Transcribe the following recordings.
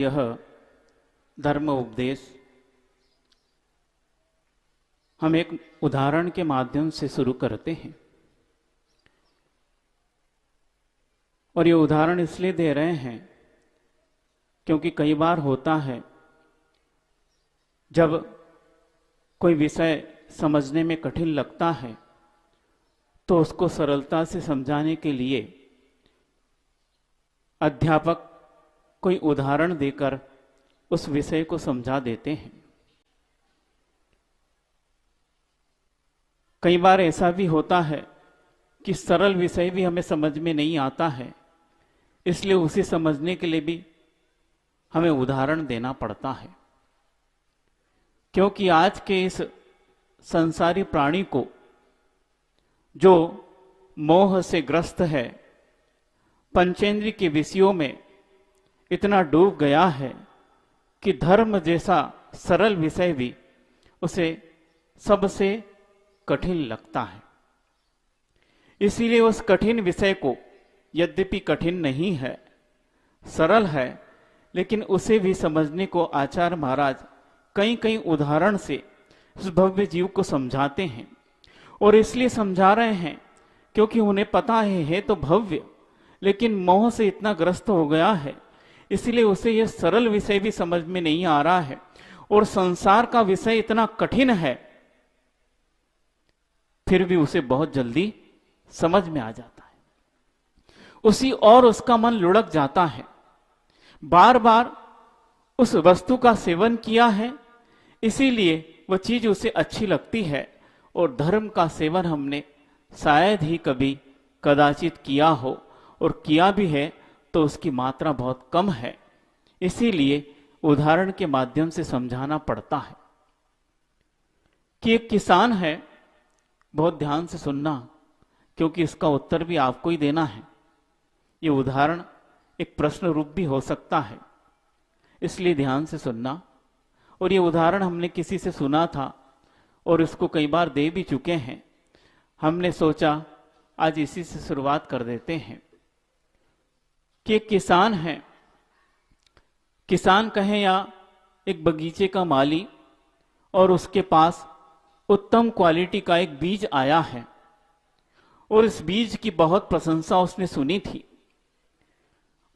यह धर्म उपदेश हम एक उदाहरण के माध्यम से शुरू करते हैं। और ये उदाहरण इसलिए दे रहे हैं क्योंकि कई बार होता है जब कोई विषय समझने में कठिन लगता है तो उसको सरलता से समझाने के लिए अध्यापक कोई उदाहरण देकर उस विषय को समझा देते हैं। कई बार ऐसा भी होता है कि सरल विषय भी हमें समझ में नहीं आता है, इसलिए उसे समझने के लिए भी हमें उदाहरण देना पड़ता है। क्योंकि आज के इस संसारी प्राणी को जो मोह से ग्रस्त है, पंचेंद्रिय के विषयों में इतना डूब गया है कि धर्म जैसा सरल विषय भी उसे सबसे कठिन लगता है। इसीलिए उस कठिन विषय को, यद्यपि कठिन नहीं है, सरल है, लेकिन उसे भी समझने को आचार्य महाराज कई कई उदाहरण से उस भव्य जीव को समझाते हैं। और इसलिए समझा रहे हैं क्योंकि उन्हें पता है तो भव्य, लेकिन मोह से इतना ग्रस्त हो गया है, इसलिए उसे यह सरल विषय भी समझ में नहीं आ रहा है। और संसार का विषय इतना कठिन है, फिर भी उसे बहुत जल्दी समझ में आ जाता है। उसी और उसका मन लुढ़क जाता है। बार बार उस वस्तु का सेवन किया है, इसीलिए वह चीज उसे अच्छी लगती है। और धर्म का सेवन हमने शायद ही कभी कदाचित किया हो, और किया भी है तो उसकी मात्रा बहुत कम है। इसीलिए उदाहरण के माध्यम से समझाना पड़ता है कि एक किसान है, बहुत ध्यान से सुनना क्योंकि इसका उत्तर भी आपको ही देना है। ये उदाहरण एक प्रश्न रूप भी हो सकता है, इसलिए ध्यान से सुनना। और ये उदाहरण हमने किसी से सुना था और इसको कई बार दे भी चुके हैं। हमने सोचा आज इसी से शुरुआत कर देते हैं कि एक किसान है, किसान कहें या एक बगीचे का माली, और उसके पास उत्तम क्वालिटी का एक बीज आया है। और इस बीज की बहुत प्रशंसा उसने सुनी थी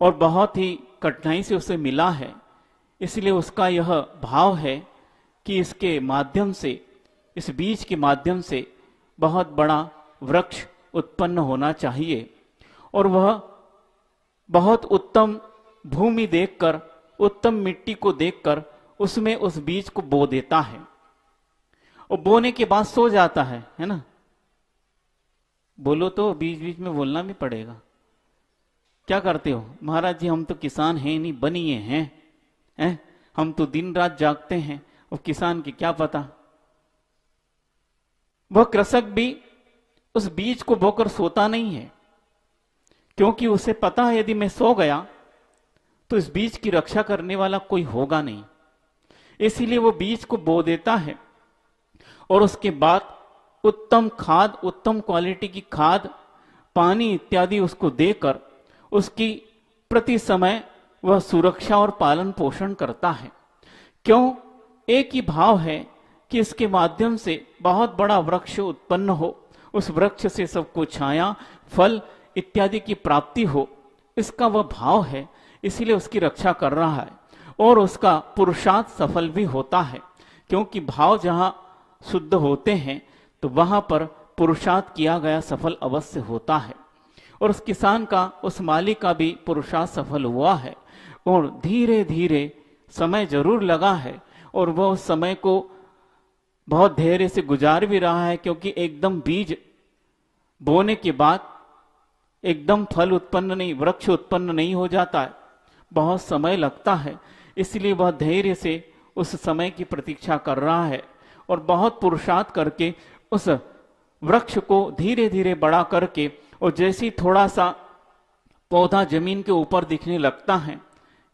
और बहुत ही कठिनाई से उसे मिला है। इसलिए उसका यह भाव है कि इसके माध्यम से, इस बीज के माध्यम से बहुत बड़ा वृक्ष उत्पन्न होना चाहिए। और वह बहुत उत्तम भूमि देखकर, उत्तम मिट्टी को देखकर उसमें उस बीज को बो देता है। और बोने के बाद सो जाता है ना। बोलो तो बीच बीच में बोलना भी पड़ेगा। क्या करते हो? महाराज जी हम तो किसान हैं नहीं, बनिए हैं, हम तो दिन रात जागते हैं, और किसान की क्या पता। वह कृषक भी उस बीज को बोकर सोता नहीं है, क्योंकि उसे पता है यदि मैं सो गया तो इस बीज की रक्षा करने वाला कोई होगा नहीं। इसीलिए वो बीज को बो देता है और उसके बाद उत्तम खाद, उत्तम क्वालिटी की खाद, पानी इत्यादि उसको देकर उसकी प्रति समय वह सुरक्षा और पालन पोषण करता है। क्यों? एक ही भाव है कि इसके माध्यम से बहुत बड़ा वृक्ष उत्पन्न हो, उस वृक्ष से सबको छाया, फल इत्यादि की प्राप्ति हो, इसका वह भाव है। इसीलिए उसकी रक्षा कर रहा है और उसका पुरुषार्थ सफल भी होता है। क्योंकि भाव जहां शुद्ध होते हैं तो वहां पर पुरुषार्थ किया गया सफल अवश्य होता है। और उस किसान का, उस माली का भी पुरुषार्थ सफल हुआ है। और धीरे धीरे समय जरूर लगा है और वह उस समय को बहुत धैर्य से गुजार भी रहा है, क्योंकि एकदम बीज बोने के बाद एकदम फल उत्पन्न नहीं, वृक्ष उत्पन्न नहीं हो जाता है, बहुत समय लगता है। इसलिए वह धैर्य से उस समय की प्रतीक्षा कर रहा है और बहुत पुरुषार्थ करके उस वृक्ष को धीरे धीरे बड़ा करके, और जैसे ही थोड़ा सा पौधा जमीन के ऊपर दिखने लगता है,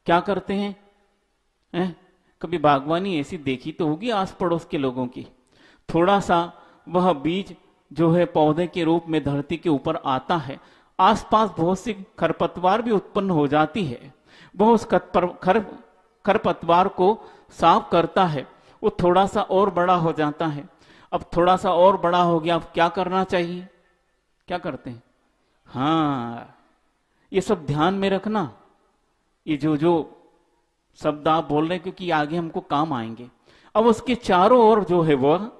क्या करते हैं? कभी बागवानी ऐसी देखी तो होगी आस पड़ोस के लोगों की। थोड़ा सा वह बीज जो है पौधे के रूप में धरती के ऊपर आता है, आसपास बहुत सी खरपतवार भी उत्पन्न हो जाती है। वह उस खरपतवार को साफ करता है वो थोड़ा सा और बड़ा हो जाता है। अब थोड़ा सा और बड़ा हो गया, अब क्या करना चाहिए? क्या करते हैं? हाँ, ये सब ध्यान में रखना, ये जो जो शब्द आप बोल रहे हैं, क्योंकि आगे हमको काम आएंगे। अब उसके चारों ओर जो है वह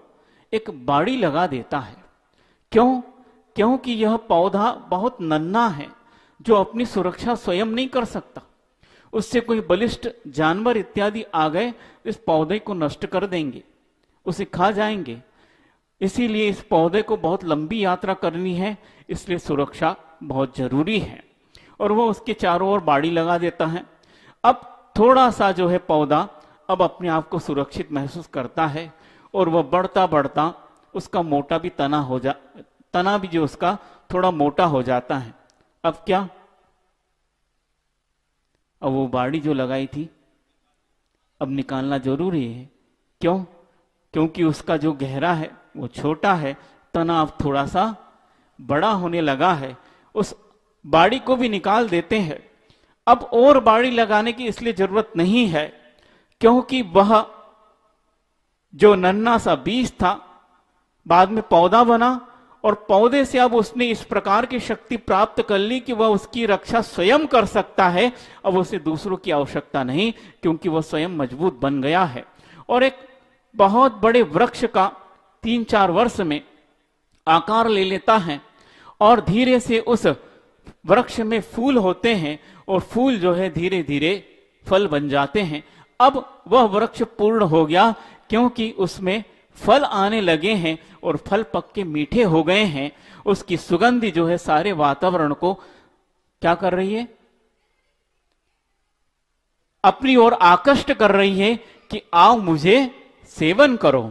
एक बाड़ी लगा देता है। क्यों? क्योंकि यह पौधा बहुत नन्हा है, जो अपनी सुरक्षा स्वयं नहीं कर सकता। उससे कोई बलिष्ठ जानवर इत्यादि आ गए इस पौधे को नष्ट कर देंगे, उसे खा जाएंगे। इसीलिए इस पौधे को बहुत लंबी यात्रा करनी है, इसलिए सुरक्षा बहुत जरूरी है। और वो उसके चारों ओर बाड़ी लगा देता है। अब थोड़ा सा जो है पौधा अब अपने आप को सुरक्षित महसूस करता है और वह बढ़ता बढ़ता उसका मोटा भी तना भी जो उसका थोड़ा मोटा हो जाता है। अब क्या? अब वो बाड़ी जो लगाई थी अब निकालना जरूरी है। क्यों? क्योंकि उसका जो गहरा है वो छोटा है, तना अब थोड़ा सा बड़ा होने लगा है। उस बाड़ी को भी निकाल देते हैं। अब और बाड़ी लगाने की इसलिए जरूरत नहीं है क्योंकि वह जो नन्हा सा बीज था बाद में पौधा बना, और पौधे से अब उसने इस प्रकार की शक्ति प्राप्त कर ली कि वह उसकी रक्षा स्वयं कर सकता है। अब उसे दूसरों की आवश्यकता नहीं, क्योंकि वह स्वयं मजबूत बन गया है और एक बहुत बड़े वृक्ष का 3-4 वर्ष में आकार ले लेता है और धीरे से उस वृक्ष में फूल होते हैं और फूल जो है धीरे धीरे फल बन जाते हैं। अब वह वृक्ष पूर्ण हो गया क्योंकि उसमें फल आने लगे हैं और फल पक के मीठे हो गए हैं। उसकी सुगंधि जो है सारे वातावरण को क्या कर रही है? अपनी ओर आकृष्ट कर रही है कि आओ मुझे सेवन करो।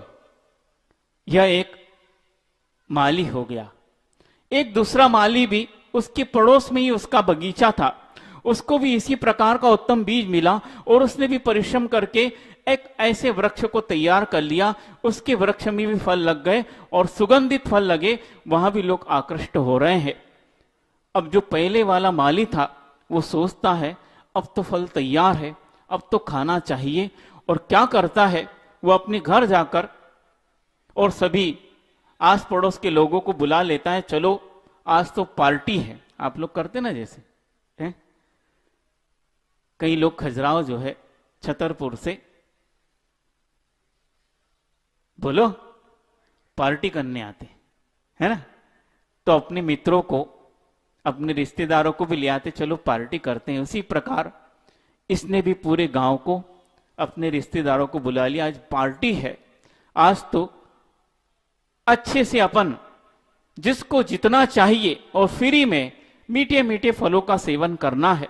यह एक माली हो गया। एक दूसरा माली भी उसके पड़ोस में ही उसका बगीचा था, उसको भी इसी प्रकार का उत्तम बीज मिला और उसने भी परिश्रम करके एक ऐसे वृक्ष को तैयार कर लिया। उसके वृक्ष में भी फल लग गए और सुगंधित फल लगे, वहां भी लोग आकृष्ट हो रहे हैं। अब जो पहले वाला माली था वो सोचता है अब तो फल तैयार है, अब तो खाना चाहिए, और क्या करता है वो अपने घर जाकर और सभी आस पड़ोस के लोगों को बुला लेता है, चलो आज तो पार्टी है। आप लोग करते ना जैसे है? कई लोग खजुराहो जो है छतरपुर से बोलो पार्टी करने आते है ना, तो अपने मित्रों को अपने रिश्तेदारों को भी ले आते, चलो पार्टी करते हैं। उसी प्रकार इसने भी पूरे गांव को अपने रिश्तेदारों को बुला लिया, आज पार्टी है, आज तो अच्छे से अपन जिसको जितना चाहिए और फ्री में मीठे मीठे फलों का सेवन करना है।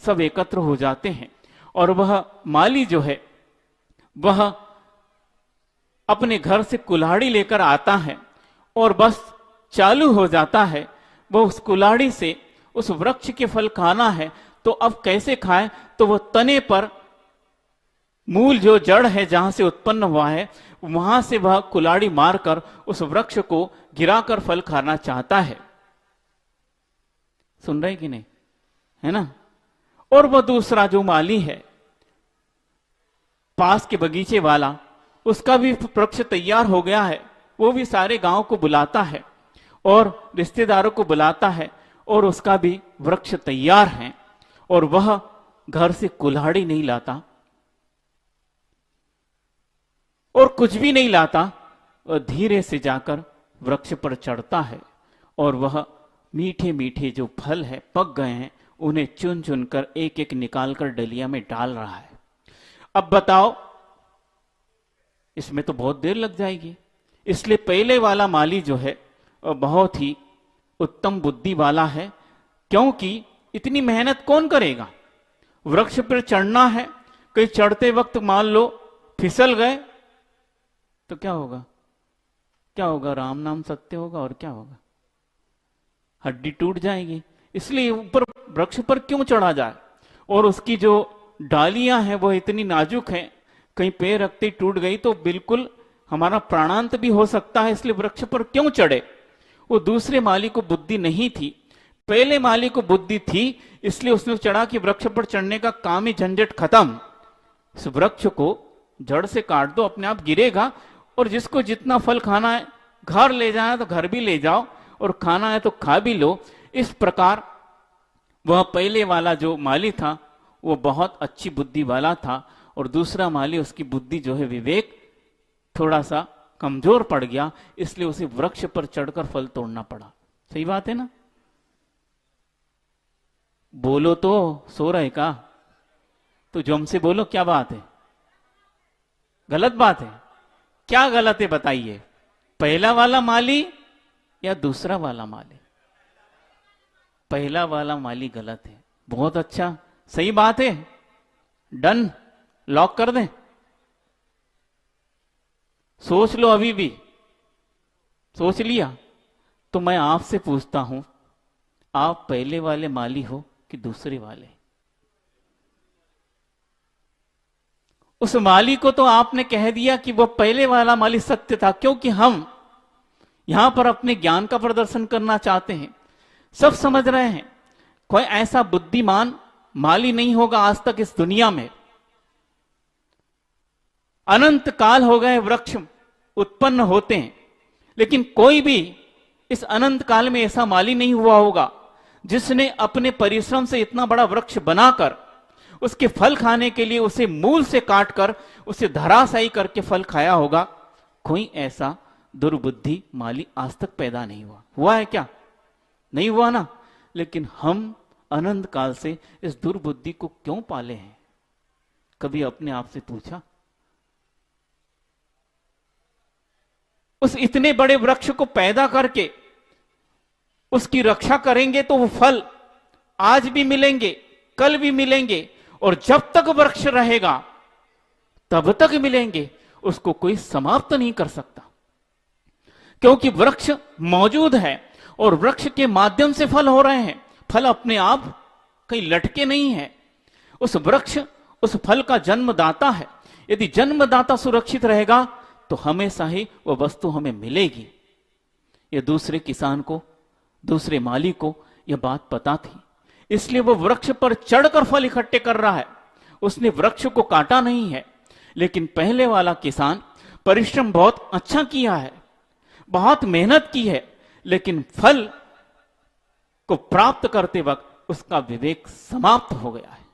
सब एकत्र हो जाते हैं और वह माली जो है वह अपने घर से कुल्हाड़ी लेकर आता है और बस चालू हो जाता है। वह उस कुल्हाड़ी से उस वृक्ष के फल खाना है, तो अब कैसे खाए? तो वह तने पर मूल जो जड़ है जहां से उत्पन्न हुआ है वहां से वह कुल्हाड़ी मारकर उस वृक्ष को गिराकर फल खाना चाहता है। सुन रहे कि नहीं? है ना? और वह दूसरा जो माली है पास के बगीचे वाला, उसका भी वृक्ष तैयार हो गया है, वो भी सारे गांव को बुलाता है और रिश्तेदारों को बुलाता है और उसका भी वृक्ष तैयार है और वह घर से कुल्हाड़ी नहीं लाता और कुछ भी नहीं लाता, और धीरे से जाकर वृक्ष पर चढ़ता है और वह मीठे मीठे जो फल है पक गए हैं उन्हें चुन चुन कर एक एक निकालकर डलिया में डाल रहा है। अब बताओ, इसमें तो बहुत देर लग जाएगी। इसलिए पहले वाला माली जो है बहुत ही उत्तम बुद्धि वाला है, क्योंकि इतनी मेहनत कौन करेगा? वृक्ष पर चढ़ना है, कहीं चढ़ते वक्त मान लो फिसल गए तो क्या होगा? क्या होगा? राम नाम सत्य होगा और क्या होगा? हड्डी टूट जाएगी। इसलिए ऊपर वृक्ष पर क्यों चढ़ा जाए? और उसकी जो डालियां हैं वो इतनी नाजुक हैं, कहीं पैर रखते टूट गई तो बिल्कुल हमारा प्राणांत भी हो सकता है। इसलिए वृक्ष पर क्यों चढ़े? वो दूसरे माली को बुद्धि नहीं थी, पहले माली को बुद्धि थी, इसलिए उसने चढ़ा कि वृक्ष पर चढ़ने का काम ही झंझट खत्म। इस वृक्ष को जड़ से काट दो, अपने आप गिरेगा, और जिसको जितना फल खाना है घर ले जाना है तो घर भी ले जाओ, और खाना है तो खा भी लो। इस प्रकार वह पहले वाला जो माली था वो बहुत अच्छी बुद्धि वाला था, और दूसरा माली उसकी बुद्धि जो है विवेक थोड़ा सा कमजोर पड़ गया, इसलिए उसे वृक्ष पर चढ़कर फल तोड़ना पड़ा। सही बात है ना? बोलो तो, सो रहे का? तो जो हमसे बोलो, क्या बात है? गलत बात है? क्या गलत है बताइए? पहला वाला माली या दूसरा वाला माली? पहला वाला माली गलत है। बहुत अच्छा, सही बात है, डन, लॉक कर दें। सोच लो, अभी भी सोच लिया? तो मैं आपसे पूछता हूं, आप पहले वाले माली हो कि दूसरे वाले? उस माली को तो आपने कह दिया कि वह पहले वाला माली सत्य था, क्योंकि हम यहां पर अपने ज्ञान का प्रदर्शन करना चाहते हैं। सब समझ रहे हैं, कोई ऐसा बुद्धिमान माली नहीं होगा आज तक इस दुनिया में। अनंत काल हो गए वृक्ष उत्पन्न होते हैं, लेकिन कोई भी इस अनंत काल में ऐसा माली नहीं हुआ होगा जिसने अपने परिश्रम से इतना बड़ा वृक्ष बनाकर उसके फल खाने के लिए उसे मूल से काटकर उसे धराशायी करके फल खाया होगा। कोई ऐसा दुर्बुद्धि माली आज तक पैदा नहीं हुआ। हुआ है क्या? नहीं हुआ ना। लेकिन हम अनंत काल से इस दुर्बुद्धि को क्यों पाले हैं? कभी अपने आप से पूछा? उस इतने बड़े वृक्ष को पैदा करके उसकी रक्षा करेंगे तो वो फल आज भी मिलेंगे, कल भी मिलेंगे, और जब तक वृक्ष रहेगा तब तक मिलेंगे। उसको कोई समाप्त नहीं कर सकता, क्योंकि वृक्ष मौजूद है और वृक्ष के माध्यम से फल हो रहे हैं। फल अपने आप कहीं लटके नहीं है। उस वृक्ष उस फल का जन्मदाता है। यदि जन्मदाता सुरक्षित रहेगा तो हमेशा ही वह वस्तु हमें मिलेगी। यह दूसरे किसान को, दूसरे माली को यह बात पता थी, इसलिए वह वृक्ष पर चढ़कर फल इकट्ठे कर रहा है। उसने वृक्ष को काटा नहीं है। लेकिन पहले वाला किसान परिश्रम बहुत अच्छा किया है, बहुत मेहनत की है, लेकिन फल को प्राप्त करते वक्त उसका विवेक समाप्त हो गया है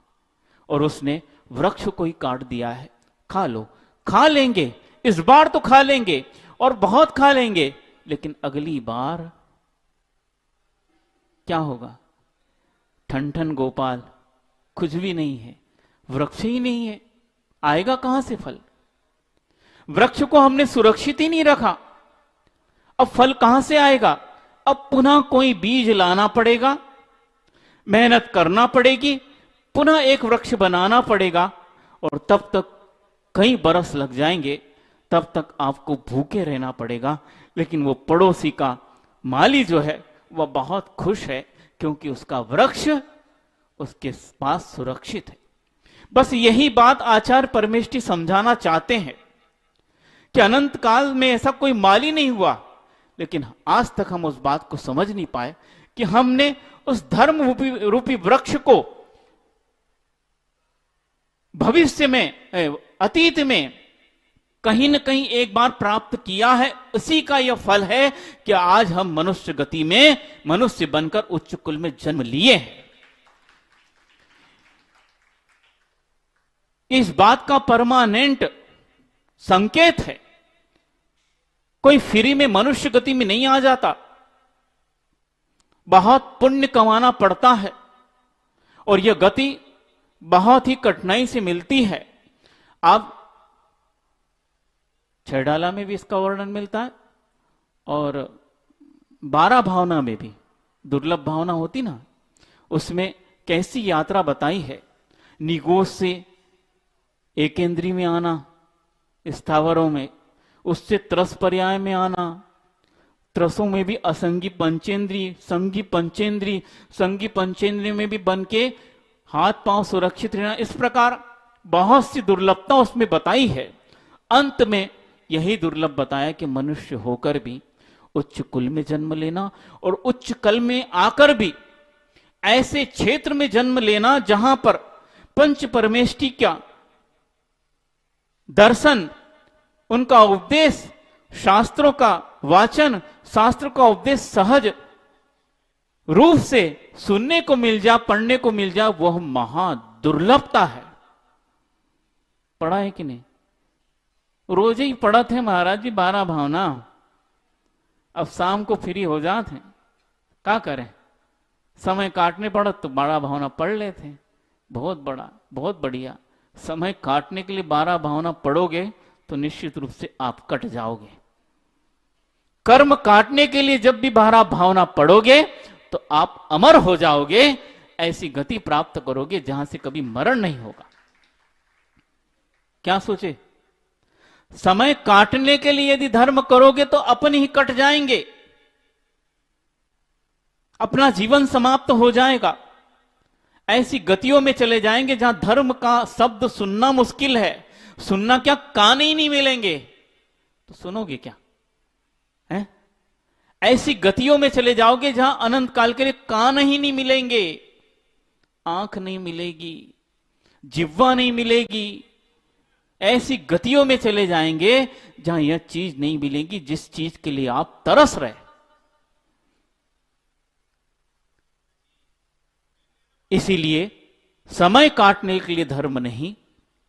और उसने वृक्ष को ही काट दिया है। खा लो, खा लेंगे, इस बार तो खा लेंगे और बहुत खा लेंगे, लेकिन अगली बार क्या होगा? ठन ठन गोपाल, कुछ भी नहीं है, वृक्ष ही नहीं है, आएगा कहां से फल? वृक्ष को हमने सुरक्षित ही नहीं रखा, अब फल कहां से आएगा? अब पुनः कोई बीज लाना पड़ेगा, मेहनत करना पड़ेगी, पुनः एक वृक्ष बनाना पड़ेगा, और तब तक कई बरस लग जाएंगे। तब तक आपको भूखे रहना पड़ेगा। लेकिन वो पड़ोसी का माली जो है वह बहुत खुश है, क्योंकि उसका वृक्ष उसके पास सुरक्षित है। बस यही बात आचार्य परमेष्ठी समझाना चाहते हैं कि अनंत काल में ऐसा कोई माली नहीं हुआ, लेकिन आज तक हम उस बात को समझ नहीं पाए कि हमने उस धर्म रूपी वृक्ष को भविष्य में, अतीत में कहीं न कहीं एक बार प्राप्त किया है। उसी का यह फल है कि आज हम मनुष्य गति में मनुष्य बनकर उच्च कुल में जन्म लिए हैं। इस बात का परमानेंट संकेत है। कोई फ्री में मनुष्य गति में नहीं आ जाता, बहुत पुण्य कमाना पड़ता है और यह गति बहुत ही कठिनाई से मिलती है। आप छेडाला में भी इसका वर्णन मिलता है और 12 भावना में भी, दुर्लभ भावना होती ना, उसमें कैसी यात्रा बताई है। निगोष से एकेंद्री में आना स्थावरों में, उससे त्रस पर्याय में आना, त्रसों में भी असंगी पंचेंद्री, संगी पंचेंद्री, संगी पंचेंद्री में भी बन के हाथ पांव सुरक्षित रहना। इस प्रकार बहुत सी दुर्लभता उसमें बताई है। अंत में यही दुर्लभ बताया कि मनुष्य होकर भी उच्च कुल में जन्म लेना और उच्च कल में आकर भी ऐसे क्षेत्र में जन्म लेना जहां पर पंच परमेष्टि क्या दर्शन, उनका उपदेश, शास्त्रों का वाचन, शास्त्र का उपदेश सहज रूप से सुनने को मिल जा, पढ़ने को मिल जा, वह महा दुर्लभता है। पढ़ा है कि नहीं? रोज ही पढ़त है महाराज जी 12 भावना, अब शाम को फ्री हो जाते हैं, क्या करें, समय काटने पड़त तो 12 भावना पढ़ लेते हैं। बहुत बड़ा, बहुत बढ़िया। समय काटने के लिए 12 भावना पढ़ोगे तो निश्चित रूप से आप कट जाओगे। कर्म काटने के लिए जब भी 12 भावना पढ़ोगे तो आप अमर हो जाओगे, ऐसी गति प्राप्त करोगे जहां से कभी मरण नहीं होगा। क्या सोचे? समय काटने के लिए यदि धर्म करोगे तो अपने ही कट जाएंगे, अपना जीवन समाप्त हो जाएगा। ऐसी गतियों में चले जाएंगे जहां धर्म का शब्द सुनना मुश्किल है। सुनना क्या, कान ही नहीं मिलेंगे तो सुनोगे क्या है? ऐसी गतियों में चले जाओगे जहां अनंत काल के लिए कान ही नहीं मिलेंगे, आंख नहीं मिलेगी, जिह्वा नहीं मिलेगी। ऐसी गतियों में चले जाएंगे जहां यह चीज नहीं मिलेगी जिस चीज के लिए आप तरस रहे। इसीलिए समय काटने के लिए धर्म नहीं,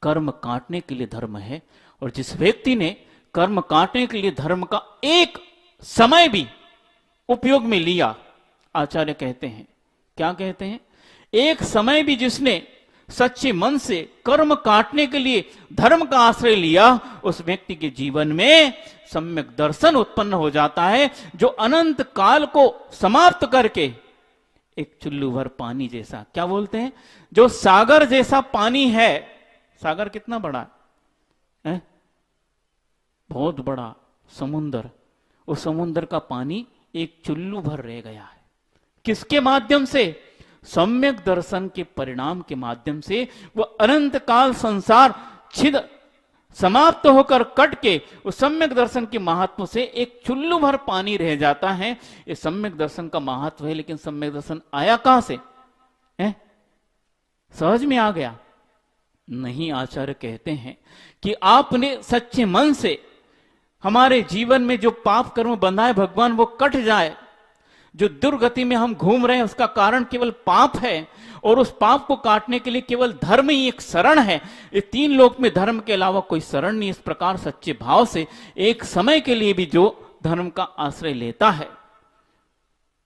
कर्म काटने के लिए धर्म है। और जिस व्यक्ति ने कर्म काटने के लिए धर्म का एक समय भी उपयोग में लिया, आचार्य कहते हैं, क्या कहते हैं, एक समय भी जिसने सच्चे मन से कर्म काटने के लिए धर्म का आश्रय लिया, उस व्यक्ति के जीवन में सम्यक दर्शन उत्पन्न हो जाता है, जो अनंत काल को समाप्त करके एक चुल्लू भर पानी जैसा, क्या बोलते हैं, जो सागर जैसा पानी है। सागर कितना बड़ा है? बहुत बड़ा समुंदर। उस समुंदर का पानी एक चुल्लू भर रह गया है। किसके माध्यम से? सम्यक दर्शन के परिणाम के माध्यम से। वह अनंत काल संसार छिद समाप्त होकर कट के उस सम्यक दर्शन के महात्म से एक चुल्लू भर पानी रह जाता है। ये सम्यक दर्शन का महत्व है। लेकिन सम्यक दर्शन आया कहां से है? सहज में आ गया? नहीं, आचार्य कहते हैं कि आपने सच्चे मन से हमारे जीवन में जो पाप कर्म बंधा है भगवान वो कट जाए। जो दुर्गति में हम घूम रहे हैं उसका कारण केवल पाप है, और उस पाप को काटने के लिए केवल धर्म ही एक शरण है। ये 3 लोक में धर्म के अलावा कोई शरण नहीं। इस प्रकार सच्चे भाव से एक समय के लिए भी जो धर्म का आश्रय लेता है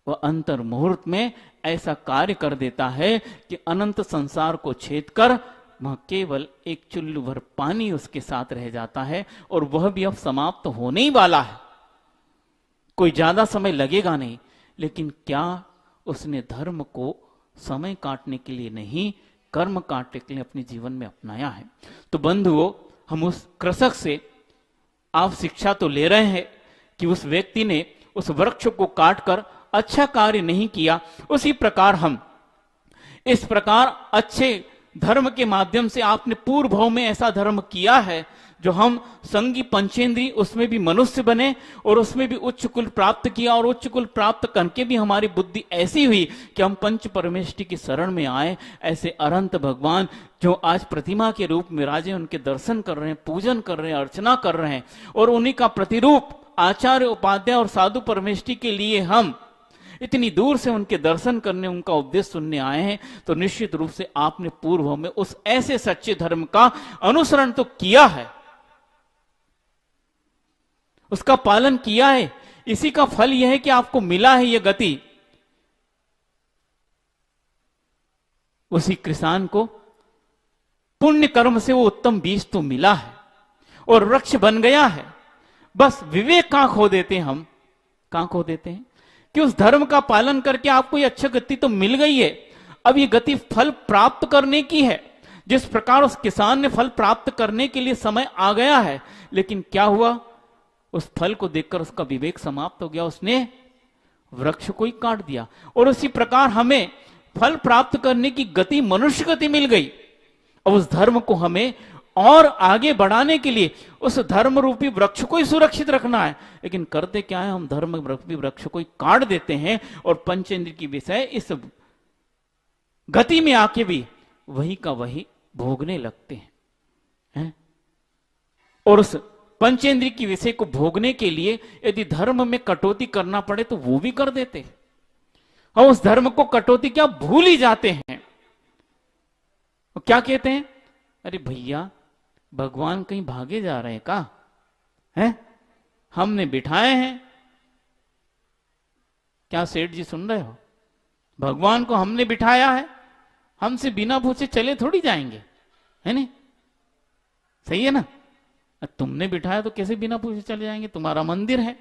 वह अंतर मुहूर्त में ऐसा कार्य कर देता है कि अनंत संसार को छेद कर वह केवल एक चुल्लू भर पानी उसके साथ रह जाता है, और वह भी अब समाप्त होने ही वाला है। कोई ज्यादा समय लगेगा नहीं। लेकिन क्या उसने धर्म को समय काटने के लिए नहीं, कर्म काटने के लिए अपने जीवन में अपनाया है? तो बंधुओं, हम उस कृषक से आप शिक्षा तो ले रहे हैं कि उस व्यक्ति ने उस वृक्ष को काटकर अच्छा कार्य नहीं किया। उसी प्रकार हम इस प्रकार अच्छे धर्म के माध्यम से आपने पूर्व भाव में ऐसा धर्म किया है जो हम संगी पंचेंद्री उसमें भी मनुष्य बने और उसमें भी उच्च कुल प्राप्त किया, और उच्च कुल प्राप्त करके भी हमारी बुद्धि ऐसी हुई कि हम पंच परमेष्टि की शरण में आए। ऐसे अनंत भगवान जो आज प्रतिमा के रूप में राजे, उनके दर्शन कर रहे हैं, पूजन कर रहे हैं, अर्चना कर रहे हैं, और उन्हीं का प्रतिरूप आचार्य, उपाध्याय और साधु परमेष्टि के लिए हम इतनी दूर से उनके दर्शन करने, उनका उपदेश सुनने आए हैं। तो निश्चित रूप से आपने पूर्व में उस ऐसे सच्चे धर्म का अनुसरण तो किया है, उसका पालन किया है। इसी का फल यह है कि आपको मिला है यह गति। उसी किसान को पुण्य कर्म से वो उत्तम बीज तो मिला है और वृक्ष बन गया है। बस विवेक कहां खो देते हैं हम, कहां खो देते हैं कि उस धर्म का पालन करके आपको ये अच्छी गति तो मिल गई है, अब ये गति फल प्राप्त करने की है। जिस प्रकार उस किसान ने फल प्राप्त करने के लिए समय आ गया है, लेकिन क्या हुआ, उस फल को देखकर उसका विवेक समाप्त हो गया, उसने वृक्ष को ही काट दिया। और उसी प्रकार हमें फल प्राप्त करने की गति, मनुष्य गति मिल गई। अब उस धर्म को हमें और आगे बढ़ाने के लिए उस धर्म रूपी वृक्ष को ही सुरक्षित रखना है। लेकिन करते क्या है, हम धर्म रूपी वृक्ष को ही काट देते हैं और पंचेंद्र की विषय इस गति में आके भी वही का वही भोगने लगते हैं। और उस पंचेंद्रिय की विषय को भोगने के लिए यदि धर्म में कटौती करना पड़े तो वो भी कर देते। हम उस धर्म को कटौती क्या भूल ही जाते हैं। क्या कहते हैं, अरे भैया भगवान कहीं भागे जा रहे हैं का है, हमने बिठाए हैं। क्या सेठ जी सुन रहे हो, भगवान को हमने बिठाया है, हमसे बिना पूछे चले थोड़ी जाएंगे, है नहीं? सही है ना? तुमने बिठाया तो कैसे बिना पूछे चले जाएंगे? तुम्हारा मंदिर है,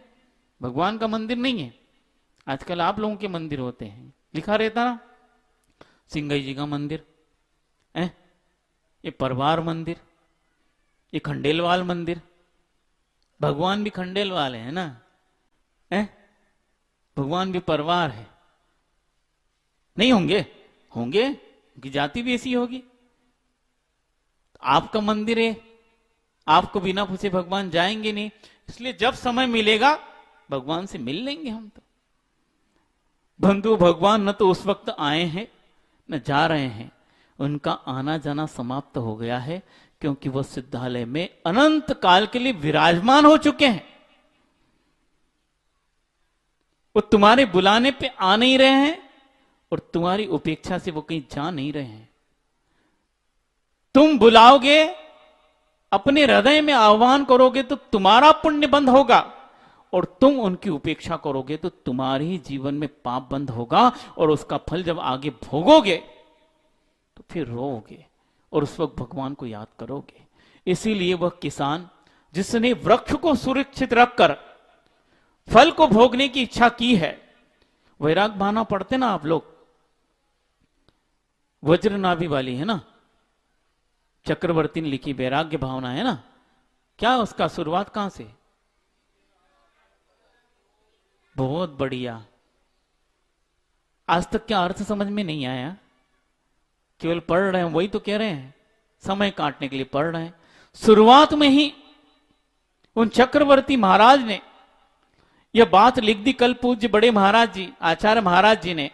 भगवान का मंदिर नहीं है। आजकल आप लोगों के मंदिर होते हैं, लिखा रहता ना सिंगई जी का मंदिर है, ये परवार मंदिर, ये खंडेलवाल मंदिर। भगवान भी खंडेलवाल है ना, है? भगवान भी परवार है। नहीं होंगे? होंगे, उनकी जाति भी ऐसी होगी। आपका मंदिर है, आपको बिना पूछे भगवान जाएंगे नहीं, इसलिए जब समय मिलेगा भगवान से मिल लेंगे हम। तो बंधु भगवान न तो उस वक्त आए हैं न जा रहे हैं, उनका आना जाना समाप्त हो गया है, क्योंकि वह सिद्धालय में अनंत काल के लिए विराजमान हो चुके हैं। वो तुम्हारे बुलाने पे आ नहीं रहे हैं और तुम्हारी उपेक्षा से वो कहीं जा नहीं रहे हैं। तुम बुलाओगे, अपने हृदय में आह्वान करोगे तो तुम्हारा पुण्य बंद होगा, और तुम उनकी उपेक्षा करोगे तो तुम्हारे ही जीवन में पाप बंद होगा, और उसका फल जब आगे भोगोगे तो फिर रोओगे और उस वक्त भगवान को याद करोगे। इसीलिए वह किसान जिसने वृक्ष को सुरक्षित रखकर फल को भोगने की इच्छा की है, वैराग भावना पढ़ते ना आप लोग, वज्रनाभि वाली है ना, चक्रवर्ती ने लिखी वैराग्य भावना है ना, क्या उसका शुरुआत कहां से? बहुत बढ़िया। आज तक क्या अर्थ समझ में नहीं आया? केवल पढ़ रहे हैं, वही तो कह रहे हैं, समय काटने के लिए पढ़ रहे हैं। शुरुआत में ही उन चक्रवर्ती महाराज ने यह बात लिख दी। कल पूज्य बड़े महाराज जी, आचार्य महाराज जी ने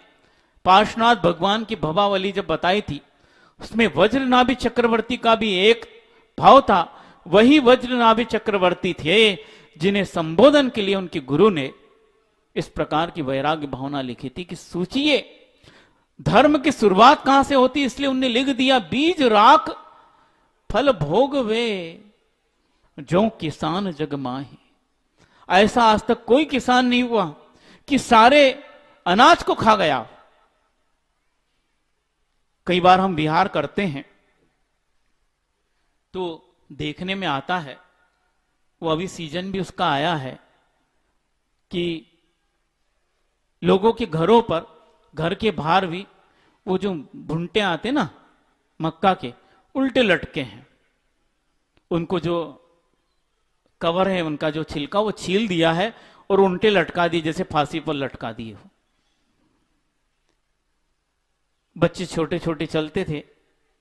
पार्श्वनाथ भगवान की भवावली जब बताई थी, उसमें वज्रनाभि चक्रवर्ती का भी एक भाव था। वही वज्रनाभि चक्रवर्ती थे जिन्हें संबोधन के लिए उनके गुरु ने इस प्रकार की वैराग्य भावना लिखी थी कि सोचिए धर्म की शुरुआत कहां से होती। इसलिए उनने लिख दिया, बीज राख फल भोग वे जो किसान जग माही। ऐसा आज तक कोई किसान नहीं हुआ कि सारे अनाज को खा गया। कई बार हम विहार करते हैं तो देखने में आता है, वो अभी सीजन भी उसका आया है, कि लोगों के घरों पर, घर के बाहर भी वो जो भुंटे आते ना मक्का के, उल्टे लटके हैं। उनको जो कवर है, उनका जो छिलका, वो छील दिया है और उल्टे लटका दिए, जैसे फांसी पर लटका दिए हो। बच्चे छोटे छोटे चलते थे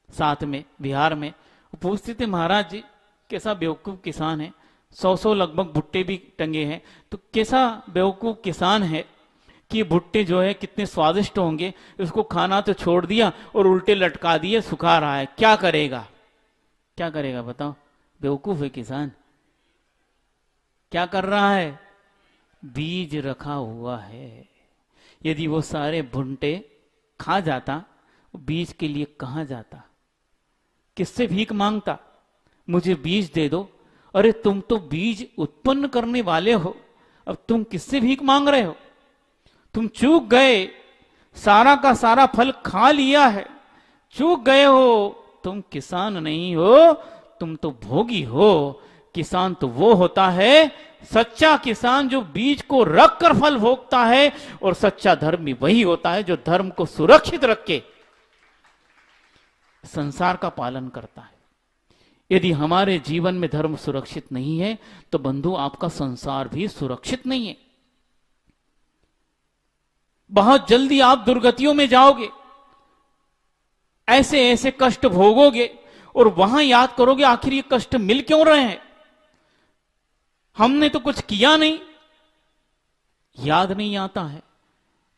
साथ में बिहार में, वो पूछते थे महाराज जी कैसा बेवकूफ किसान है, 100 लगभग भुट्टे भी टंगे हैं, तो कैसा बेवकूफ किसान है कि भुट्टे जो है कितने स्वादिष्ट होंगे, उसको खाना तो छोड़ दिया और उल्टे लटका दिए, सुखा रहा है, क्या करेगा? क्या करेगा बताओ? बेवकूफ है किसान। क्या कर रहा है? बीज रखा हुआ है। यदि वो सारे भुट्टे खा जाता, बीज के लिए कहां जाता? किससे भीख मांगता? मुझे बीज दे दो। अरे तुम तो बीज उत्पन्न करने वाले हो, अब तुम किससे भीख मांग रहे हो? तुम चूक गए, सारा का सारा फल खा लिया है, चूक गए हो। तुम किसान नहीं हो, तुम तो भोगी हो। किसान तो वो होता है, सच्चा किसान, जो बीज को रख कर फल भोगता है, और सच्चा धर्मी वही होता है जो धर्म को सुरक्षित रख के संसार का पालन करता है। यदि हमारे जीवन में धर्म सुरक्षित नहीं है तो बंधु आपका संसार भी सुरक्षित नहीं है। बहुत जल्दी आप दुर्गतियों में जाओगे, ऐसे ऐसे कष्ट भोगोगे और वहां याद करोगे आखिर ये कष्ट मिल क्यों रहे हैं, हमने तो कुछ किया नहीं। याद नहीं आता है।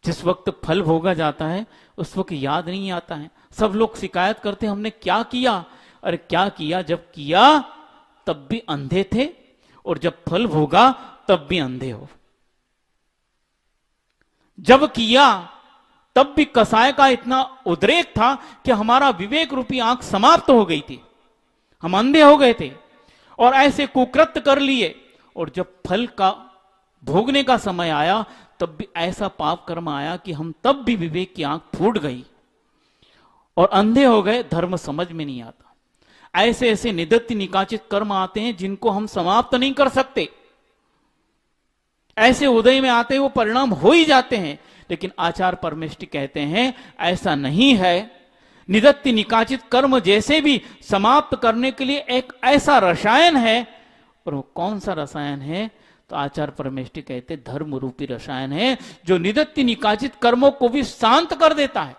जिस वक्त फल भोगा जाता है उस वक्त याद नहीं आता है। सब लोग शिकायत करते हमने क्या किया। अरे क्या किया? जब किया तब भी अंधे थे और जब फल भोगा तब भी अंधे हो। जब किया तब भी कसाय का इतना उद्रेक था कि हमारा विवेक रूपी आंख समाप्त हो गई थी, हम अंधे हो गए थे और ऐसे कुकृत्य कर लिए। और जब फल का भोगने का समय आया तब भी ऐसा पाप कर्म आया कि हम तब भी विवेक की आंख फूट गई और अंधे हो गए, धर्म समझ में नहीं आता। ऐसे ऐसे निदत्त निकाचित कर्म आते हैं जिनको हम समाप्त नहीं कर सकते, ऐसे उदय में आते वो परिणाम हो ही जाते हैं। लेकिन आचार्य परमेष्टि कहते हैं ऐसा नहीं है। निदत्त निकाचित कर्म जैसे भी समाप्त करने के लिए एक ऐसा रसायन है, और वो कौन सा रसायन है? तो आचार्य परमेष्टि कहते धर्म रूपी रसायन है जो निदत्त निकाचित कर्मों को भी शांत कर देता है।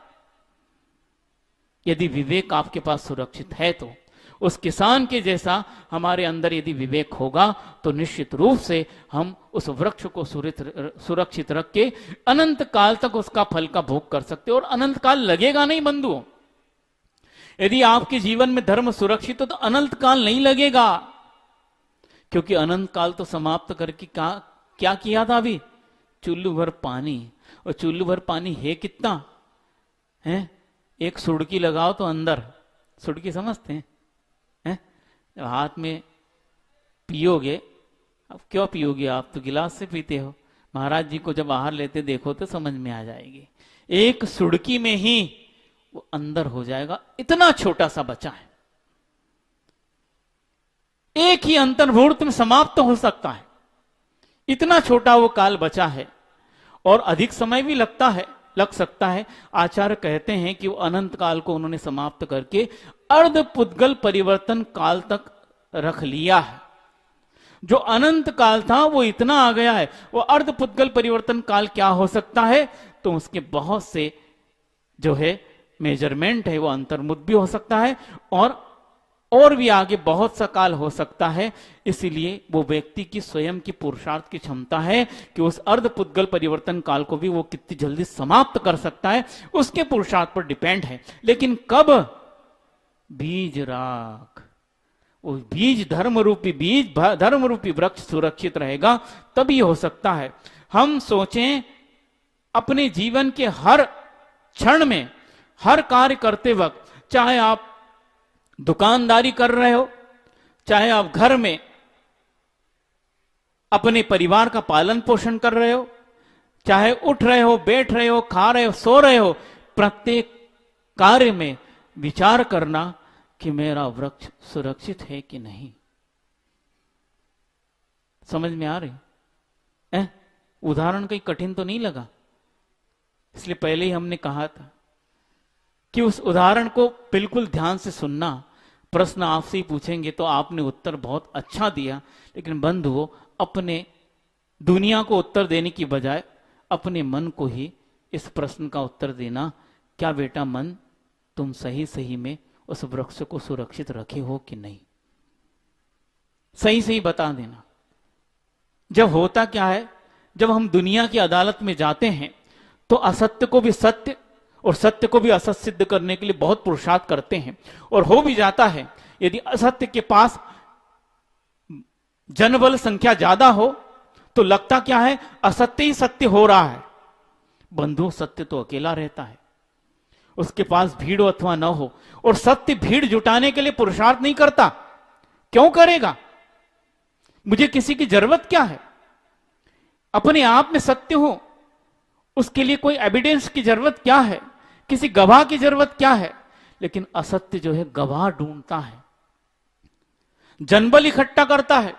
यदि विवेक आपके पास सुरक्षित है तो उस किसान के जैसा हमारे अंदर यदि विवेक होगा तो निश्चित रूप से हम उस वृक्ष को सुरक्षित रख के अनंत काल तक उसका फल का भोग कर सकते और अनंत काल लगेगा नहीं बंधुओं। यदि आपके जीवन में धर्म सुरक्षित हो तो अनंत काल नहीं लगेगा, क्योंकि अनंत काल तो समाप्त करके क्या किया था अभी? चुल्लू भर पानी। और चुल्लू भर पानी है कितना है? एक सुड़की लगाओ तो अंदर, सुड़की समझते हैं? हाथ में पियोगे, अब क्यों पियोगे? आप तो गिलास से पीते हो। महाराज जी को जब आहार लेते देखो तो समझ में आ जाएगी। एक सुड़की में ही वो अंदर हो जाएगा, इतना छोटा सा बचा है। एक ही अंतर्मुहूर्त में समाप्त हो सकता है, इतना छोटा वो काल बचा है। और अधिक समय भी लग सकता है। आचार्य कहते हैं कि वो अनंत काल को उन्होंने समाप्त करके अर्ध पुद्गल परिवर्तन काल तक रख लिया है। जो अनंत काल था वो इतना आ गया है। वो अर्ध पुद्गल परिवर्तन काल क्या हो सकता है? तो उसके बहुत से जो है मेजरमेंट है वो अंतर्मुख भी हो सकता है और भी आगे बहुत सा काल हो सकता है। इसीलिए वो व्यक्ति की स्वयं की पुरुषार्थ की क्षमता है कि उस अर्ध पुद्गल परिवर्तन काल को भी वो कितनी जल्दी समाप्त कर सकता है, उसके पुरुषार्थ पर डिपेंड है। लेकिन कब? बीज राख, वो बीज धर्म रूपी वृक्ष सुरक्षित रहेगा तभी हो सकता है। हम सोचें अपने जीवन के हर क्षण में, हर कार्य करते वक्त, चाहे आप दुकानदारी कर रहे हो, चाहे आप घर में अपने परिवार का पालन पोषण कर रहे हो, चाहे उठ रहे हो, बैठ रहे हो, खा रहे हो, सो रहे हो, प्रत्येक कार्य में विचार करना कि मेरा वृक्ष सुरक्षित है कि नहीं। समझ में आ रही? उदाहरण कहीं कठिन तो नहीं लगा, इसलिए पहले ही हमने कहा था कि उस उदाहरण को बिल्कुल ध्यान से सुनना। प्रश्न आपसे ही पूछेंगे तो आपने उत्तर बहुत अच्छा दिया, लेकिन बंधुओं अपने दुनिया को उत्तर देने की बजाय अपने मन को ही इस प्रश्न का उत्तर देना, क्या बेटा मन तुम सही में उस वृक्ष को सुरक्षित रखे हो कि नहीं? सही बता देना। जब होता क्या है, जब हम दुनिया की अदालत में जाते हैं तो असत्य को भी सत्य और सत्य को भी असत्य सिद्ध करने के लिए बहुत पुरुषार्थ करते हैं, और हो भी जाता है। यदि असत्य के पास जनबल संख्या ज्यादा हो तो लगता क्या है? असत्य ही सत्य हो रहा है। बंधु सत्य तो अकेला रहता है, उसके पास भीड़ अथवा न हो, और सत्य भीड़ जुटाने के लिए पुरुषार्थ नहीं करता। क्यों करेगा? मुझे किसी की जरूरत क्या है? अपने आप में सत्य हो, उसके लिए कोई एविडेंस की जरूरत क्या है? किसी गवाह की जरूरत क्या है? लेकिन असत्य जो है गवाह ढूंढता है, जनबल इकट्ठा करता है,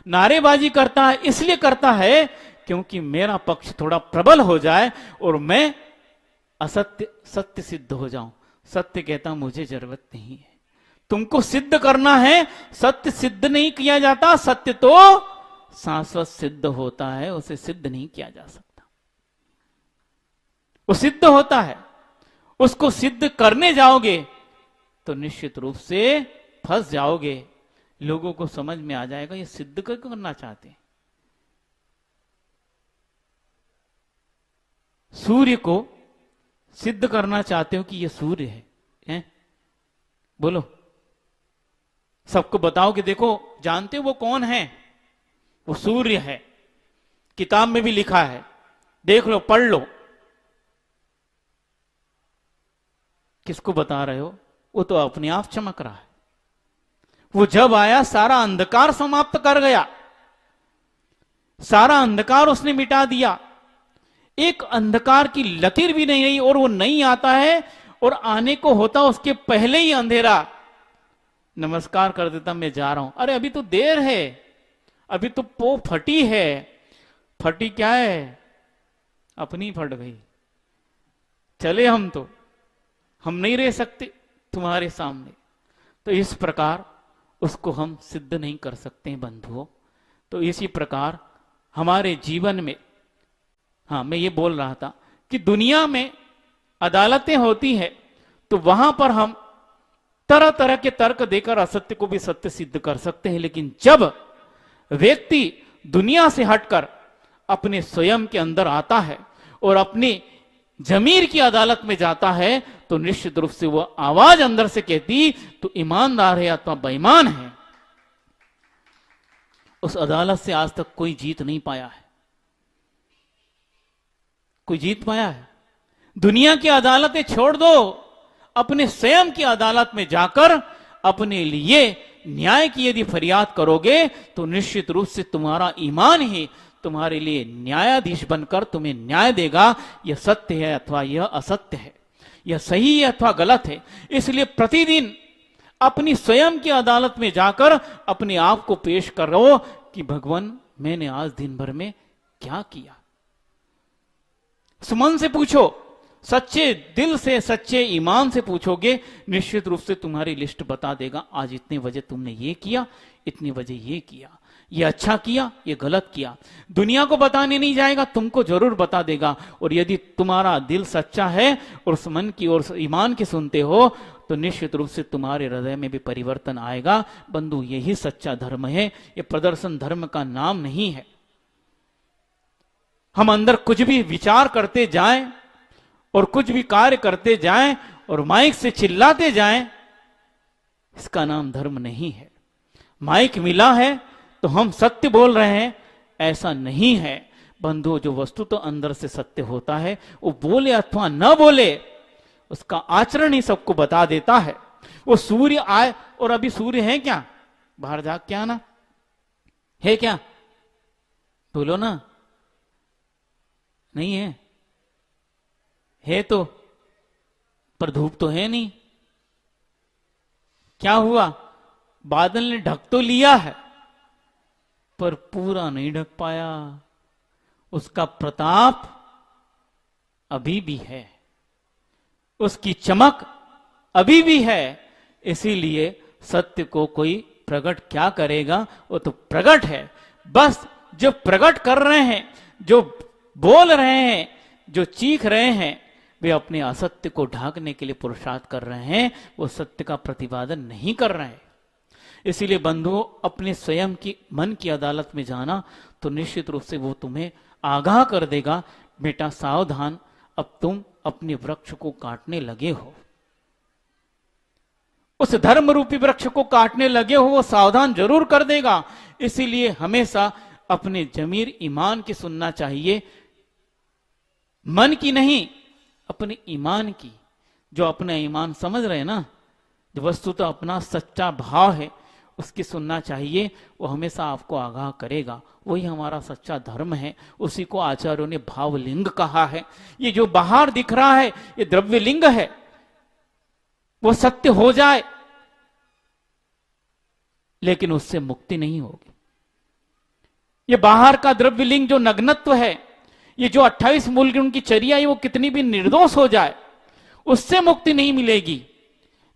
नारेबाजी करता है। इसलिए करता है क्योंकि मेरा पक्ष थोड़ा प्रबल हो जाए और मैं असत्य सत्य सिद्ध हो जाऊं। सत्य कहता मुझे जरूरत नहीं है, तुमको सिद्ध करना है। सत्य सिद्ध नहीं किया जाता, सत्य तो शाश्वत सिद्ध होता है, उसे सिद्ध नहीं किया जा सकता। वो सिद्ध होता है, उसको सिद्ध करने जाओगे तो निश्चित रूप से फंस जाओगे। लोगों को समझ में आ जाएगा ये सिद्ध करना चाहते हैं। सूर्य को सिद्ध करना चाहते हो कि ये सूर्य है? बोलो, सबको बताओ कि देखो, जानते हो वो कौन है? वो सूर्य है, किताब में भी लिखा है, देख लो, पढ़ लो। किसको बता रहे हो? वो तो अपने आप चमक रहा है। वो जब आया सारा अंधकार समाप्त कर गया, सारा अंधकार उसने मिटा दिया, एक अंधकार की लकीर भी नहीं रही। और वो नहीं आता है और आने को होता उसके पहले ही अंधेरा। नमस्कार कर देता, मैं जा रहा हूं। अरे अभी तो देर है, अभी तो पो फटी है। फटी क्या है? अपनी फट गई। चले हम नहीं रह सकते तुम्हारे सामने। तो इस प्रकार उसको हम सिद्ध नहीं कर सकते हैं बंधुओं। तो इसी प्रकार हमारे जीवन में, हाँ, मैं ये बोल रहा था कि दुनिया में अदालतें होती हैं, तो वहां पर हम तरह तरह के तर्क देकर असत्य को भी सत्य सिद्ध कर सकते हैं। लेकिन जब व्यक्ति दुनिया से हटकर अपने स्वयं के अंदर आता है और अपनी जमीर की अदालत में जाता है, तो निश्चित रूप से वो आवाज अंदर से कहती तो ईमानदार है अथवा बेईमान है। उस अदालत से आज तक कोई जीत नहीं पाया है। कोई जीत पाया है? दुनिया की अदालतें छोड़ दो, अपने स्वयं की अदालत में जाकर अपने लिए न्याय की यदि फरियाद करोगे, तो निश्चित रूप से तुम्हारा ईमान ही तुम्हारे लिए न्यायाधीश बनकर तुम्हें न्याय देगा। यह सत्य है अथवा यह असत्य है, यह सही है अथवा गलत है। इसलिए प्रतिदिन अपनी स्वयं की अदालत में जाकर अपने आप को पेश करो कि भगवान, मैंने आज दिन भर में क्या किया। सुमन से पूछो, सच्चे दिल से, सच्चे ईमान से पूछोगे, निश्चित रूप से तुम्हारी लिस्ट बता देगा। आज इतने बजे तुमने ये किया, इतने बजे ये किया, ये अच्छा किया, ये गलत किया। दुनिया को बताने नहीं जाएगा, तुमको जरूर बता देगा। और यदि तुम्हारा दिल सच्चा है और उस मन की और ईमान की सुनते हो, तो निश्चित रूप से तुम्हारे हृदय में भी परिवर्तन आएगा। बंधु, यही सच्चा धर्म है, ये प्रदर्शन धर्म का नाम नहीं है। हम अंदर कुछ भी विचार करते जाएं और कुछ भी कार्य करते जाएं और माइक से चिल्लाते जाएं, इसका नाम धर्म नहीं है। माइक मिला है तो हम सत्य बोल रहे हैं, ऐसा नहीं है बंधु। जो वस्तु तो अंदर से सत्य होता है, वो बोले अथवा न बोले, उसका आचरण ही सबको बता देता है। वो सूर्य आए, और अभी सूर्य है क्या? बाहर जाग क्या ना है क्या? बोलो ना, नहीं है तो, पर धूप तो है नहीं। क्या हुआ? बादल ने ढक तो लिया है, पर पूरा नहीं ढक पाया। उसका प्रताप अभी भी है, उसकी चमक अभी भी है। इसीलिए सत्य को कोई प्रकट क्या करेगा? वो तो प्रकट है। बस जो प्रकट कर रहे हैं, जो बोल रहे हैं, जो चीख रहे हैं, वे अपने असत्य को ढांकने के लिए पुरुषार्थ कर रहे हैं, वो सत्य का प्रतिपादन नहीं कर रहे हैं। इसीलिए बंधुओं, अपने स्वयं की मन की अदालत में जाना, तो निश्चित रूप से वो तुम्हें आगाह कर देगा, बेटा सावधान, अब तुम अपने वृक्ष को काटने लगे हो। उस धर्म रूपी वृक्ष को काटने लगे हो, वो सावधान जरूर कर देगा। इसीलिए हमेशा अपने जमीर ईमान की सुनना चाहिए, मन की नहीं, अपने ईमान की। जो अपना ईमान समझ रहे हैं ना, जो वस्तु तो अपना सच्चा भाव है, उसकी सुनना चाहिए। वो हमेशा आपको आगाह करेगा। वही हमारा सच्चा धर्म है। उसी को आचार्यों ने भावलिंग कहा है। ये जो बाहर दिख रहा है, ये द्रव्य लिंग है। वो सत्य हो जाए, लेकिन उससे मुक्ति नहीं होगी। ये बाहर का द्रव्य लिंग जो नग्नत्व है, ये जो 28 मूल गुण की चर्या है, वो कितनी भी निर्दोष हो जाए, उससे मुक्ति नहीं मिलेगी।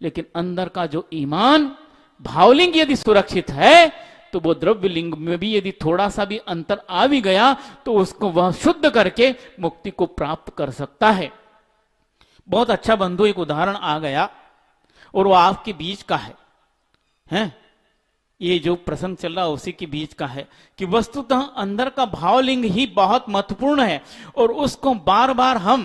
लेकिन अंदर का जो ईमान, भावलिंग यदि सुरक्षित है, तो वो द्रव्य लिंग में भी यदि थोड़ा सा भी अंतर आ भी गया, तो उसको वह शुद्ध करके मुक्ति को प्राप्त कर सकता है। बहुत अच्छा बंधु, एक उदाहरण आ गया और वो आपके बीच का है? ये जो प्रसंग चल रहा है उसी के बीच का है कि वस्तुतः अंदर का भावलिंग ही बहुत महत्वपूर्ण है और उसको बार बार हम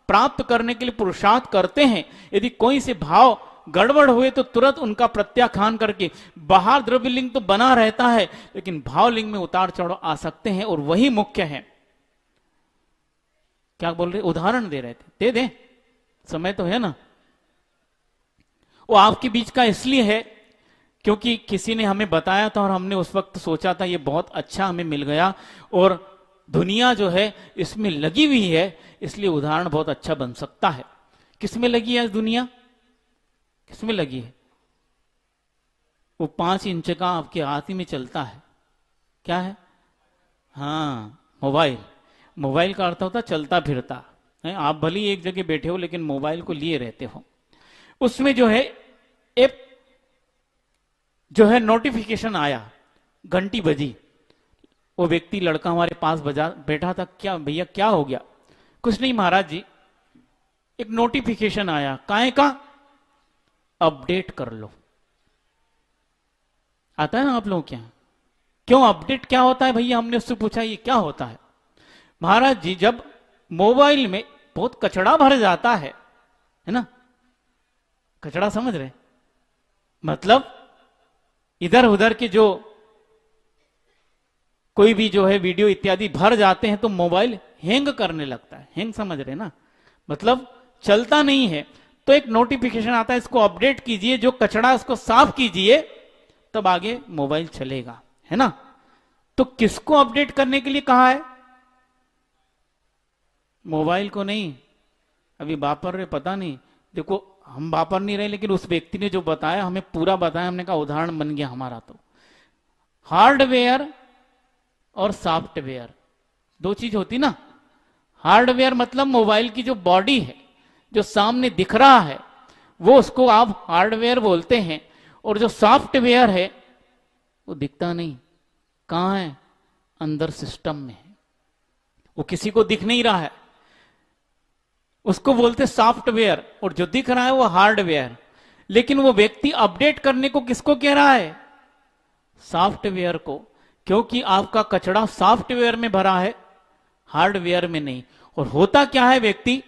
प्राप्त करने के लिए पुरुषार्थ करते हैं। यदि कोई से भाव गड़बड़ हुए तो तुरंत उनका प्रत्याख्यान करके बाहर द्रव्यलिंग तो बना रहता है, लेकिन भावलिंग में उतार चढ़ाव आ सकते हैं और वही मुख्य है। क्या बोल रहे, उदाहरण दे रहे थे, दे दें, समय तो है ना। वो आपके बीच का इसलिए है क्योंकि किसी ने हमें बताया था और हमने उस वक्त सोचा था ये बहुत अच्छा हमें मिल गया, और दुनिया जो है इसमें लगी हुई है, इसलिए उदाहरण बहुत अच्छा बन सकता है। किसमें लगी है दुनिया, किसमें लगी है? वो 5 इंच का आपके हाथ ही में चलता है, क्या है? हाँ, मोबाइल। मोबाइल का अर्थ होता चलता फिरता है। आप भले ही एक जगह बैठे हो लेकिन मोबाइल को लिए रहते हो। उसमें जो है एक जो है नोटिफिकेशन आया, घंटी बजी, वो व्यक्ति लड़का हमारे पास बजा बैठा था, क्या भैया क्या हो गया? कुछ नहीं महाराज जी, एक नोटिफिकेशन आया, काहे का? अपडेट कर लो। आता है ना आप लोगों के यहां? क्यों अपडेट क्या होता है भैया? हमने उससे पूछा ये क्या होता है। महाराज जी, जब मोबाइल में बहुत कचड़ा भर जाता है ना, कचड़ा समझ रहे, मतलब इधर उधर के जो कोई भी जो है वीडियो इत्यादि भर जाते हैं तो मोबाइल हैंग करने लगता है। हैंग समझ रहे ना, मतलब चलता नहीं है। तो एक नोटिफिकेशन आता है, इसको अपडेट कीजिए, जो कचड़ा उसको साफ कीजिए, तब आगे मोबाइल चलेगा, है ना। तो किसको अपडेट करने के लिए कहा है? मोबाइल को नहीं। अभी वापर रहे पता नहीं, देखो हम वापर नहीं रहे, लेकिन उस व्यक्ति ने जो बताया हमें पूरा बताया, हमने कहा उदाहरण बन गया हमारा। तो हार्डवेयर और सॉफ्टवेयर दो चीज होती ना। हार्डवेयर मतलब मोबाइल की जो बॉडी है, जो सामने दिख रहा है, वो उसको आप हार्डवेयर बोलते हैं। और जो सॉफ्टवेयर है वो दिखता नहीं, कहां है? अंदर सिस्टम में है, वो किसी को दिख नहीं रहा है, उसको बोलते सॉफ्टवेयर। और जो दिख रहा है वो हार्डवेयर। लेकिन वो व्यक्ति अपडेट करने को किसको कह रहा है? सॉफ्टवेयर को, क्योंकि आपका कचड़ा सॉफ्टवेयर में भरा है, हार्डवेयर में नहीं। और होता क्या है, व्यक्ति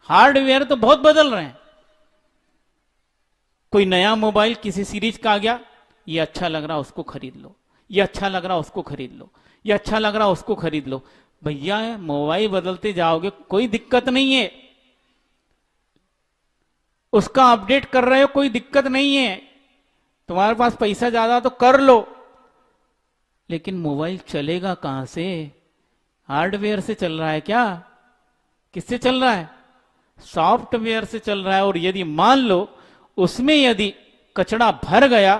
हार्डवेयर तो बहुत बदल रहे हैं। कोई नया मोबाइल किसी सीरीज का आ गया, ये अच्छा लग रहा उसको खरीद लो, ये अच्छा लग रहा उसको खरीद लो, ये अच्छा लग रहा उसको खरीद लो। भैया मोबाइल बदलते जाओगे कोई दिक्कत नहीं है, उसका अपडेट कर रहे हो कोई दिक्कत नहीं है, तुम्हारे पास पैसा ज्यादा तो कर लो। लेकिन मोबाइल चलेगा कहां से? हार्डवेयर से चल रहा है क्या? किससे चल रहा है? सॉफ्टवेयर से चल रहा है। और यदि मान लो उसमें यदि कचड़ा भर गया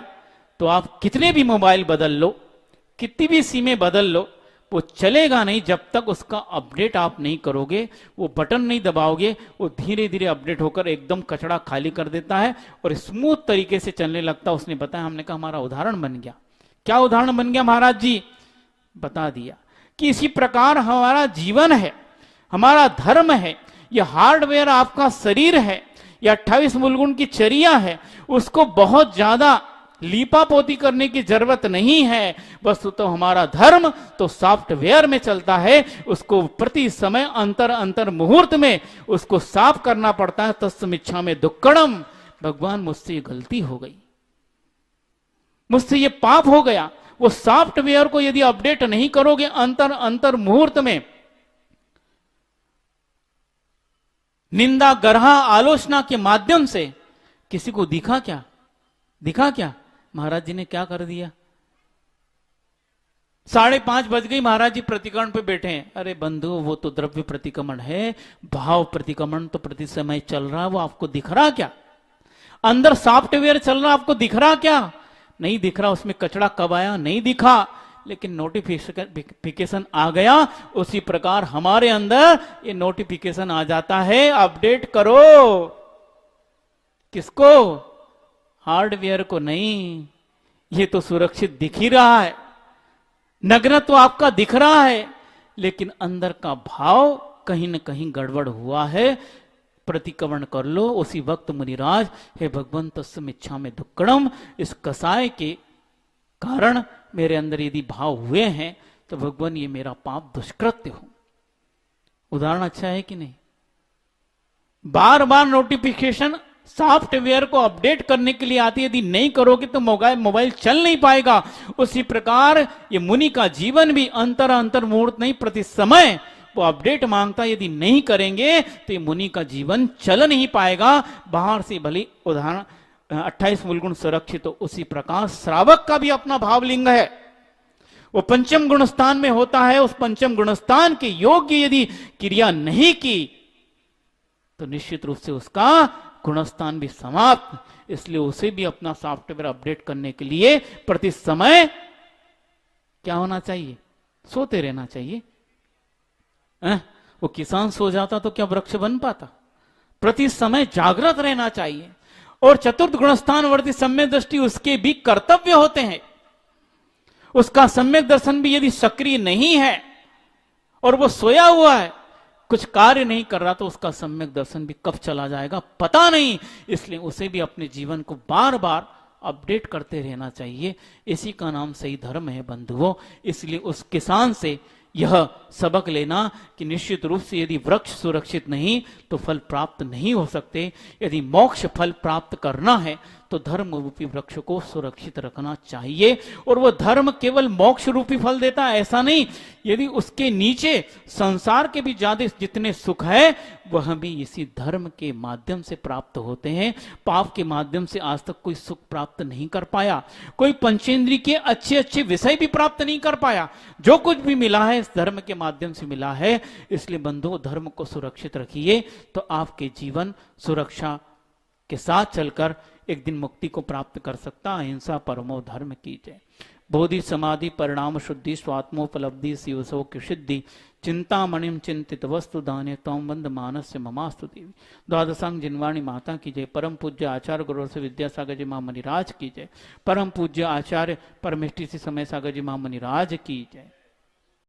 तो आप कितने भी मोबाइल बदल लो, कितनी भी सिमें बदल लो, वो चलेगा नहीं जब तक उसका अपडेट आप नहीं करोगे, वो बटन नहीं दबाओगे। वो धीरे धीरे अपडेट होकर एकदम कचड़ा खाली कर देता है और स्मूथ तरीके से चलने लगता है। उसने बताया, हमने कहा हमारा उदाहरण बन गया। क्या उदाहरण बन गया महाराज जी? बता दिया कि इसी प्रकार हमारा जीवन है, हमारा धर्म है। यह हार्डवेयर आपका शरीर है, यह 28 मूलगुण की चर्या है, उसको बहुत ज्यादा लीपापोती करने की जरूरत नहीं है। वस्तु तो हमारा धर्म तो सॉफ्टवेयर में चलता है, उसको प्रति समय अंतर अंतर मुहूर्त में उसको साफ करना पड़ता है। तस्मिच्छा में दुक्कड़म, भगवान मुझसे ये गलती हो गई, मुझसे ये पाप हो गया। वो सॉफ्टवेयर को यदि अपडेट नहीं करोगे अंतर अंतर मुहूर्त में, निंदा गरहा आलोचना के माध्यम से किसी को दिखा क्या? दिखा क्या? महाराज जी ने क्या कर दिया? 5:30 बज गई, महाराज जी प्रतिक्रमण पे बैठे हैं। अरे बंधु, वो तो द्रव्य प्रतिक्रमण है, भाव प्रतिक्रमण तो प्रति समय चल रहा है, वो आपको दिख रहा क्या? अंदर सॉफ्टवेयर चल रहा, आपको दिख रहा क्या? नहीं दिख रहा। उसमें कचड़ा कब आया? नहीं दिखा, लेकिन नोटिफिकेशन आ गया। उसी प्रकार हमारे अंदर ये नोटिफिकेशन आ जाता है, अपडेट करो। किसको? हार्डवेयर को नहीं। ये तो सुरक्षित दिख ही रहा है, नग्न तो आपका दिख रहा है, लेकिन अंदर का भाव कहीं न कहीं गड़बड़ हुआ है। प्रतिक्रमण कर लो। उसी वक्त मुनिराज, हे भगवंत तस्मिच्छा में दुक्कड़म, इस कसाय के कारण मेरे अंदर यदि भाव हुए हैं तो भगवान ये मेरा पाप दुष्कृत्य हो। उदाहरण अच्छा है कि नहीं? बार बार नोटिफिकेशन सॉफ्टवेयर को अपडेट करने के लिए आती है, यदि नहीं करोगे तो मोबाइल चल नहीं पाएगा। उसी प्रकार ये मुनि का जीवन भी अंतर मुहूर्त नहीं, प्रति समय वो अपडेट मांगता है। यदि नहीं करेंगे तो ये मुनि का जीवन चल नहीं पाएगा। बाहर से भले उदाहरण 28 मूल गुण सुरक्षित हो, उसी प्रकार श्रावक का भी अपना भावलिंग है, वो पंचम गुण स्थान में होता है। उस पंचम गुण स्थान के योग्य यदि क्रिया नहीं की तो निश्चित रूप से उसका गुणस्थान भी समाप्त। इसलिए उसे भी अपना सॉफ्टवेयर अपडेट करने के लिए प्रति समय क्या होना चाहिए? सोते रहना चाहिए। वो किसान सो जाता तो क्या वृक्ष बन पाता? प्रति समय जागृत रहना चाहिए। और चतुर्थ गुणस्थान वर्ती सम्यक दृष्टि उसके भी कर्तव्य होते हैं। उसका सम्यक दर्शन भी यदि सक्रिय नहीं है और वो सोया हुआ है, कुछ कार्य नहीं कर रहा, तो उसका सम्यक दर्शन भी कब चला जाएगा पता नहीं। इसलिए उसे भी अपने जीवन को बार बार अपडेट करते रहना चाहिए। इसी का नाम सही धर्म है बंधुओं। इसलिए उस किसान से यह सबक लेना कि निश्चित रूप से यदि वृक्ष सुरक्षित नहीं तो फल प्राप्त नहीं हो सकते। यदि मोक्ष फल प्राप्त करना है तो धर्म रूपी वृक्ष को सुरक्षित रखना चाहिए। और वह धर्म केवल मोक्ष रूपी फल देता है ऐसा नहीं, यदि उसके नीचे संसार के भी ज्यादा जितने सुख है वह भी इसी धर्म के माध्यम से प्राप्त होते हैं। पाप के माध्यम से आज तक कोई सुख प्राप्त नहीं कर पाया, कोई पंचेंद्रिय के अच्छे अच्छे विषय भी प्राप्त नहीं कर पाया। जो कुछ भी मिला है इस धर्म के माध्यम से मिला है। इसलिए बंधुओं, धर्म को सुरक्षित रखिए तो आपके जीवन सुरक्षा के साथ चलकर एक दिन मुक्ति को प्राप्त कर सकता। अहिंसा परमो धर्म की जय। बोधि समाधि परिणाम शुद्धि स्वात्मोपलब्धि शिवसो की सिद्धि चिंतामणिम चिंतित वस्तु दाने तोम बंद मानस्य ममास्तु देवी। द्वादशांग जिनवाणी माता की जय। परम पूज्य आचार्य गुरु से विद्यासागर जी महामणिराज की जय। परम पूज्य आचार्य परमेष्टि से समय सागर जी महामणिराज की जय।